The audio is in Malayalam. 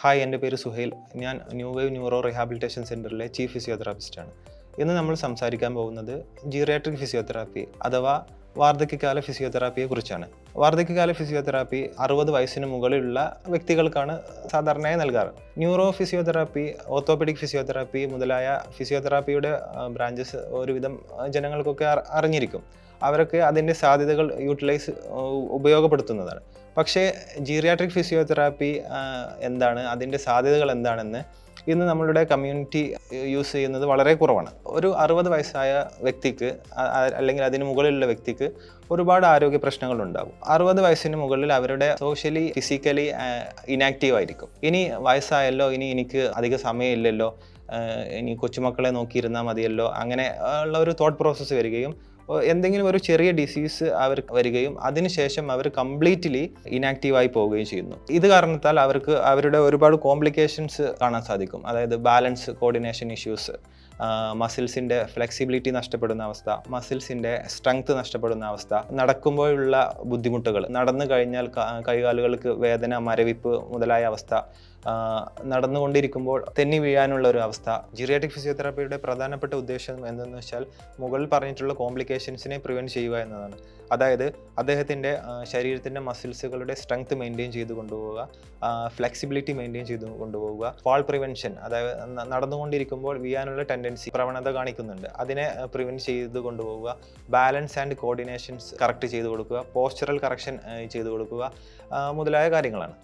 ഹായ്, എൻ്റെ പേര് സുഹൈൽ. ഞാൻ ന്യൂ വേവ് ന്യൂറോ റീഹാബിലിറ്റേഷൻ സെൻ്ററിലെ ചീഫ് ഫിസിയോതെറാപ്പിസ്റ്റാണ്. ഇന്ന് നമ്മൾ സംസാരിക്കാൻ പോകുന്നത് ജീറിയാട്രിക് ഫിസിയോതെറാപ്പി അഥവാ വാർദ്ധക്യകാല ഫിസിയോതെറാപ്പിയെക്കുറിച്ചാണ്. വാർദ്ധക്യകാല ഫിസിയോതെറാപ്പി 60 വയസ്സിന് മുകളിലുള്ള വ്യക്തികൾക്കാണ് സാധാരണയായി നൽകാറ്. ന്യൂറോ ഫിസിയോതെറാപ്പി, ഓർത്തോപെഡിക് ഫിസിയോതെറാപ്പി മുതലായ ഫിസിയോതെറാപ്പിയുടെ ബ്രാഞ്ചസ് ഒരുവിധം ജനങ്ങൾക്കൊക്കെ അറിഞ്ഞിരിക്കും. അവരൊക്കെ അതിൻ്റെ സാധ്യതകൾ ഉപയോഗപ്പെടുത്തുന്നതാണ്. പക്ഷേ ജീറിയാട്രിക് ഫിസിയോതെറാപ്പി എന്താണ്, അതിൻ്റെ സാധ്യതകൾ എന്താണെന്ന് ഇന്ന് നമ്മളുടെ കമ്മ്യൂണിറ്റി യൂസ് ചെയ്യുന്നത് വളരെ കുറവാണ്. ഒരു 60 വയസ്സായ വ്യക്തിക്ക് അല്ലെങ്കിൽ അതിന് മുകളിലുള്ള വ്യക്തിക്ക് ഒരുപാട് ആരോഗ്യ പ്രശ്നങ്ങളുണ്ടാകും. 60 വയസ്സിന് മുകളിൽ അവരുടെ സോഷ്യലി ഫിസിക്കലി ഇനാക്റ്റീവ് ആയിരിക്കും. ഇനി വയസ്സായല്ലോ, ഇനി എനിക്ക് അധിക സമയമില്ലല്ലോ, ഇനി കൊച്ചുമക്കളെ നോക്കിയിരുന്നാൽ മതിയല്ലോ, അങ്ങനെ ഉള്ള ഒരു തോട്ട് പ്രോസസ്സ് വരികയും എന്തെങ്കിലും ഒരു ചെറിയ ഡിസീസ് അവർക്ക് വരികയും അതിനുശേഷം അവർ കംപ്ലീറ്റ്ലി ഇനാക്റ്റീവായി പോവുകയും ചെയ്യുന്നു. ഇത് കാരണത്താൽ അവർക്ക് അവരുടെ ഒരുപാട് കോംപ്ലിക്കേഷൻസ് കാണാൻ സാധിക്കും. അതായത് ബാലൻസ്, കോർഡിനേഷൻ ഇഷ്യൂസ്, മസിൽസിൻ്റെ ഫ്ലെക്സിബിലിറ്റി നഷ്ടപ്പെടുന്ന അവസ്ഥ, മസിൽസിൻ്റെ സ്ട്രെങ്ത് നഷ്ടപ്പെടുന്ന അവസ്ഥ, നടക്കുമ്പോഴുള്ള ബുദ്ധിമുട്ടുകൾ, നടന്നു കഴിഞ്ഞാൽ കൈകാലുകൾക്ക് വേദന, മരവിപ്പ് മുതലായ അവസ്ഥ, നടന്നുകൊണ്ടിരിക്കുമ്പോൾ തെന്നി വീഴാനുള്ള ഒരു അവസ്ഥ. ജീറിയാട്രിക് ഫിസിയോതെറാപ്പിയുടെ പ്രധാനപ്പെട്ട ഉദ്ദേശം എന്തെന്ന് വെച്ചാൽ മുകളിൽ പറഞ്ഞിട്ടുള്ള കോംപ്ലിക്കേഷൻസിനെ പ്രിവെൻറ്റ് ചെയ്യുക എന്നതാണ്. അതായത് അദ്ദേഹത്തിൻ്റെ ശരീരത്തിൻ്റെ മസിൽസുകളുടെ സ്ട്രെങ്ത് മെയിൻറ്റെയിൻ ചെയ്ത് കൊണ്ടുപോവുക, ഫ്ലെക്സിബിലിറ്റി മെയിൻറ്റെയിൻ ചെയ്ത് കൊണ്ടുപോവുക, ഫാൾ പ്രിവെൻഷൻ, അതായത് നടന്നുകൊണ്ടിരിക്കുമ്പോൾ വീഴാനുള്ള ടെൻഡൻസി പ്രവണത കാണിക്കുന്നുണ്ട്, അതിനെ പ്രിവെൻറ്റ് ചെയ്ത് കൊണ്ടുപോവുക, ബാലൻസ് ആൻഡ് കോർഡിനേഷൻസ് കറക്റ്റ് ചെയ്ത് കൊടുക്കുക, പോസ്ചറൽ കറക്ഷൻ ചെയ്ത് കൊടുക്കുക മുതലായ കാര്യങ്ങളാണ്.